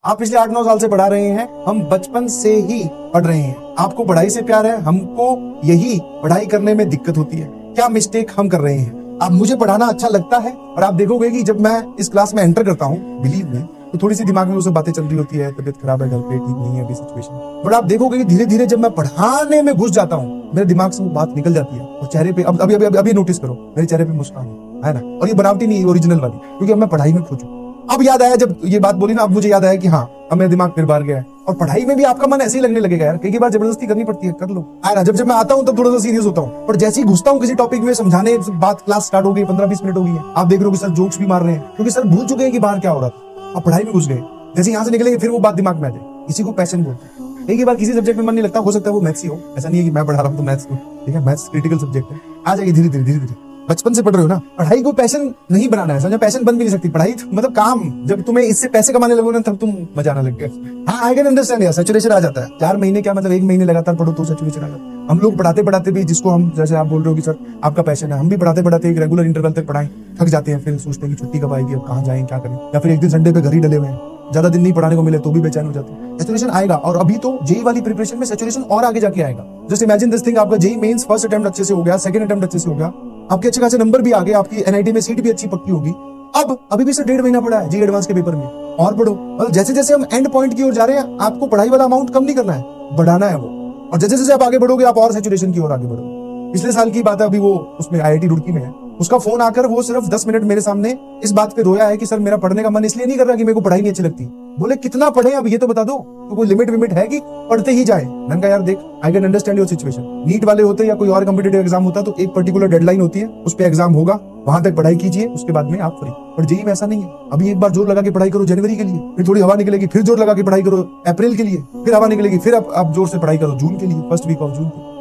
आप पिछले 8-9 साल से पढ़ा रहे हैं, हम बचपन से ही पढ़ रहे हैं। आपको पढ़ाई से प्यार है, हमको यही पढ़ाई करने में दिक्कत होती है। क्या मिस्टेक हम कर रहे हैं? अब मुझे पढ़ाना अच्छा लगता है और आप देखोगे कि जब मैं इस क्लास में एंटर करता हूँ, बिलीव में, तो थोड़ी सी दिमाग में वो सब बातें चल रही होती है, तबीयत खराब है, घर पे ठीक नहीं है अभी सिचुएशन। बट आप देखोगे कि धीरे धीरे जब मैं पढ़ाने में घुस जाता हूँ, मेरे दिमाग से वो बात निकल जाती है और चेहरे पे अभी नोटिस करो, मेरे चेहरे पे मुस्कान है ना। और ये बनावटी नहीं, ओरिजिनल वाली, क्योंकि अब मैं पढ़ाई में खो चुका। अब याद आया जब ये बात बोली ना, अब मुझे याद आया कि हाँ, अब मेरा दिमाग फिर बाहर गया है। और पढ़ाई में भी आपका मन ऐसे ही लगने लगेगा यार, कई बार जबरदस्ती करनी पड़ती है, कर लो। जब मैं आता हूँ तब थोड़ा सा सीरियस होता हूँ, पर जैसे ही घुसता हूँ किसी टॉपिक में समझाने, बात क्लास स्टार्ट हो गई, 15-20 मिनट हो गई है, आप देख रहे हो कि सर जोक्स भी मार रहे हैं, क्योंकि सर भूल चुके हैं कि बाहर क्या हो रहा था। अब पढ़ाई में घुस गए, जैसे यहाँ से निकलेंगे फिर वो बात दिमाग में आ जाए। इसी को पैशन बोलते हैं। एक ही बार किसी सब्जेक्ट में मन नहीं लगता, हो सकता है वो मैथ्स ही हो, ऐसा नहीं है कि मैं पढ़ा रहा हूँ तो मैथ्स, ठीक है, मैथ्स क्रिटिकल सब्जेक्ट है, आ जाएगी धीरे धीरे। बचपन से पढ़ रहे हो ना, पढ़ाई को पैशन नहीं बनाना है, समझो, पैशन बन भी नहीं सकती पढ़ाई, मतलब काम। जब तुम्हें इससे पैसे कमाने लगोगे ना, तब तुम मजा आने लग गए। हाँ, आई कैन अंडरस्टैंड यार, सैचुरेशन आ जाता है। 4 महीने क्या मतलब, 1 महीने लगातार पढ़ो तो सैचुरेशन आ जाता है। हम लोग पढ़ाते पढ़ाते भी, जिसको हम, जैसे आप बोल रहे हो कि सर आपका पैशन है, हम भी पढ़ाते पढ़ाते एक रेगुलर इंटरवल तक पढ़ाएं, थक जाते हैं, फिर सोचते हैं कि छुट्टी कब आएगी, अब कहाँ जाएं, क्या करें, या फिर एक दिन संडे पे घर ही डले हुए हैं, ज्यादा दिन नहीं पढ़ाने को मिले तो भी बेचैन हो जाते हैं। सैचुरेशन आएगा, और अभी तो जेई वाली प्रिपरेशन में सैचुरेशन और आगे जाके आएगा। जस्ट इमेजिन दिस थिंग, आपका जेई मेंस फर्स्ट अटेम्प्ट अच्छे से हो गया, सेकंड अटेम्प्ट अच्छे से हो गया, आपके अच्छे खासे नंबर भी आ गए, आपकी एनआईटी में सीट भी अच्छी पक्की होगी। अब अभी भी सिर्फ 1.5 महीना पड़ा है जी एडवांस के पेपर में, और पढ़ो। मतलब जैसे जैसे हम एंड पॉइंट की ओर जा रहे हैं, आपको पढ़ाई वाला अमाउंट कम नहीं करना है, बढ़ाना है वो। और जैसे जैसे आप आगे बढ़ोगे, आप और सैचुरेशन की ओर आगे बढ़ोगे। पिछले साल की बात है, अभी वो उसमें आईआईटी रुड़की में है, उसका फोन आकर वो सिर्फ 10 मिनट मेरे सामने इस बात पे रोया है कि सर मेरा पढ़ने का मन इसलिए नहीं कर रहा कि मेरे को पढ़ाई नहीं अच्छी लगती। बोले कितना पढ़े अब ये तो बता दो, तो कोई लिमिट है कि पढ़ते ही जाए। मैंने कहा यार देख, I can understand your situation. NEET वाले होते या कोई और कॉम्पिटिटिव एग्जाम होता तो एक पर्टिकुलर डेडलाइन होती है, उस पे एग्जाम होगा, वहां तक पढ़ाई कीजिए, उसके बाद में आप फ्री। पर जेईई में ऐसा नहीं है। अभी एक बार जोर लगा के पढ़ाई करो जनवरी के लिए, फिर थोड़ी हवा निकलेगी, फिर जोर लगा के पढ़ाई करो अप्रैल के लिए, फिर हवा निकलेगी, फिर आप जोर से पढ़ाई करो जून के लिए, फर्स्ट वीक ऑफ जून के।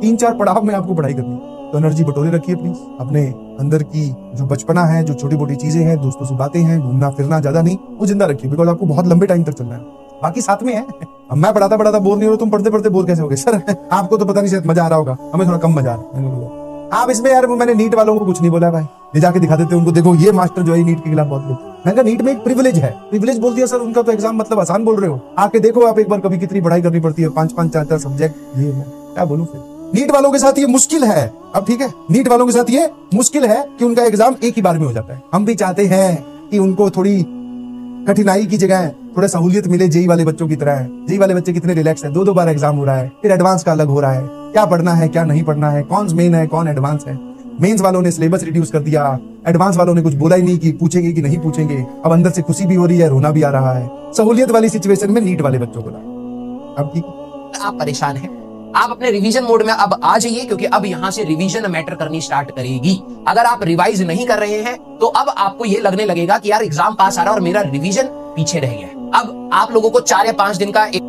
3-4 पड़ाव में आपको पढ़ाई करनी है। तो एनर्जी बटोरे रखिए प्लीज, अपने अंदर की जो बचपना है, जो छोटी मोटी चीजें हैं, दोस्तों से बातें हैं, घूमना फिरना ज्यादा नहीं, वो जिंदा रखिए, बिकॉज आपको बहुत लंबे टाइम तक चलना है। बाकी साथ में है। अब मैं पढ़ाता बोर नहीं हो, तुम पढ़ते पढ़ते बोर कैसे हो गए? सर आपको तो पता नहीं, शायद मजा आ रहा होगा, हमें थोड़ा कम मजा आ रहा है। आप इसमें यार, मैंने नीट वालों को कुछ नहीं बोला भाई, ले जाके दिखा देते उनको, देखो ये मास्टर जो है नीट के खिलाफ बहुत बोलते। मैंने कहा नीट में एक प्रिविलेज है, प्रिविलेज बोल दिया सर, उनका तो एग्जाम मतलब आसान बोल रहे हो, आके देखो आप एक बार कभी कितनी पढ़ाई करनी पड़ती है, 5-5, 4-4 सब्जेक्ट, ये मैं क्या बोलूं फिर। नीट वालों के साथ ये मुश्किल है, अब ठीक है, नीट वालों के साथ ये मुश्किल है कि उनका एग्जाम एक ही बार में हो जाता है। हम भी चाहते हैं कि उनको थोड़ी कठिनाई की जगह थोड़ा सहूलियत मिले, जेई वाले बच्चों की तरह है। जेई वाले बच्चे कितने रिलैक्स है, 2-2 बार एग्जाम हो रहा है, फिर एडवांस का अलग हो रहा है, क्या पढ़ना है क्या नहीं पढ़ना है, कौन मेन है कौन एडवांस है। मेंस वालों ने सिलेबस रिड्यूस कर दिया, एडवांस वालों ने कुछ बोला ही नहीं कि पूछेंगे कि नहीं पूछेंगे। अब अंदर से खुशी भी हो रही है, रोना भी आ रहा है। सहूलियत वाली सिचुएशन में नीट वाले बच्चों को ला। अब ठीक, आप परेशान हैं, आप अपने रिवीजन मोड में अब आ जाइए, क्योंकि अब यहां से रिवीजन मैटर करनी स्टार्ट करेगी। अगर आप रिवाइज नहीं कर रहे हैं तो अब आपको ये लगने लगेगा कि यार एग्जाम पास आ रहा है और मेरा रिवीजन पीछे रह गया है। अब आप लोगों को 4 या 5 दिन का एक